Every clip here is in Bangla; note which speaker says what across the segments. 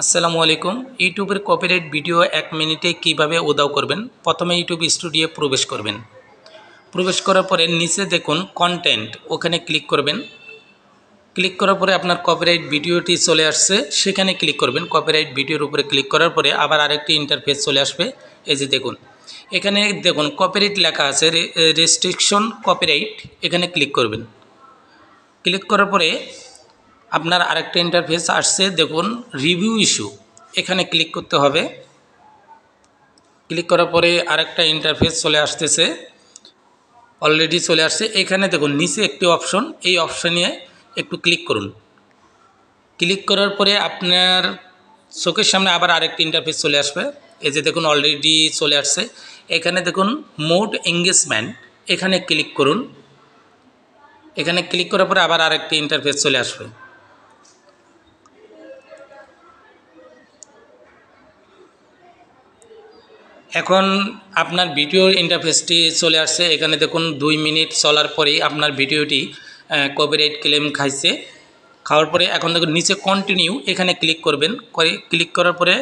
Speaker 1: আসসালামু আলাইকুম। ইউটিউবের কপিরাইট ভিডিও 1 মিনিটে কিভাবে উধাও করবেন। প্রথমে ইউটিউব স্টুডিও প্রবেশ করবেন। প্রবেশ করার পরে নিচে দেখুন কন্টেন্ট, ওখানে ক্লিক করবেন। ক্লিক করার পরে আপনার কপিরাইট ভিডিওটি চলে আসছে, সেখানে ক্লিক করবেন। কপিরাইট ভিডিওর উপরে ক্লিক করার পরে আবার আরেকটি ইন্টারফেস চলে আসবে। এই যে দেখুন, এখানে দেখুন কপিরাইট লেখা আছে, রেস্ট্রিকশন কপিরাইট, এখানে ক্লিক করবেন। ক্লিক করার পরে আপনার আরেকটা ইন্টারফেস আসছে, দেখুন রিভিউ ইস্যু, এখানে ক্লিক করতে হবে। ক্লিক করার পরে আরেকটা ইন্টারফেস চলে আসতেছে, অলরেডি চলে আসছে। এখানে দেখুন নিচে একটি অপশন, এই অপশনে একটু ক্লিক করুন। ক্লিক করার পরে আপনার চোখের সামনে আবার আরেকটি ইন্টারফেস চলে আসবে। এই যে দেখুন অলরেডি চলে আসছে। এখানে দেখুন মোড এঙ্গেজমেন্ট, এখানে ক্লিক করুন। এখানে ক্লিক করার পরে আবার আরেকটি ইন্টারফেস চলে আসবে। এখন আপনার ভিডিওর ইন্টারফেসটি চলে আসছে। এখানে দেখুন 2 মিনিট চলার পরেই আপনার ভিডিওটি কপিরাইট ক্লেম খাইছে। খাওয়ার পরে এখন দেখুন নিচে কন্টিনিউ, এখানে ক্লিক করবেন। ক্লিক করার পরে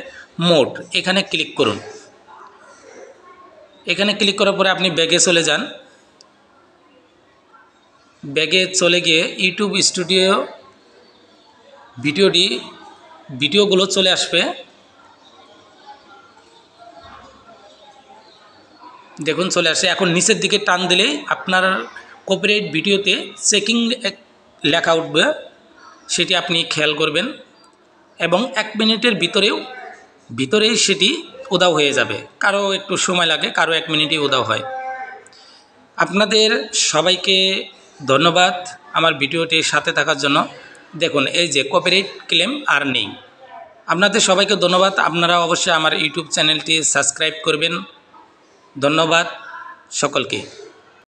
Speaker 1: মোড, এখানে ক্লিক করুন। এখানে ক্লিক করার পরে আপনি ব্যাগে চলে যান। ব্যাগে চলে গিয়ে ইউটিউব স্টুডিও ভিডিওগুলো চলে আসবে। দেখুন চলে আসে। এখন নিচের দিকে টান দিলেই আপনার কপিরাইট ভিডিওতে চেকিং লেখা উঠবে, সেটি আপনি খেয়াল করবেন এবং 1 মিনিটের ভিতরেই সেটি উধাও হয়ে যাবে। কারো একটু সময় লাগে, কারো 1 মিনিটেই উধাও হয়। আপনাদের সবাইকে ধন্যবাদ আমার ভিডিওটির সাথে থাকার জন্য। দেখুন এই যে কপিরাইট ক্লেম আর নেই। আপনাদের সবাইকে ধন্যবাদ। আপনারা অবশ্যই আমার ইউটিউব চ্যানেলটি সাবস্ক্রাইব করবেন। ধন্যবাদ সকলকে।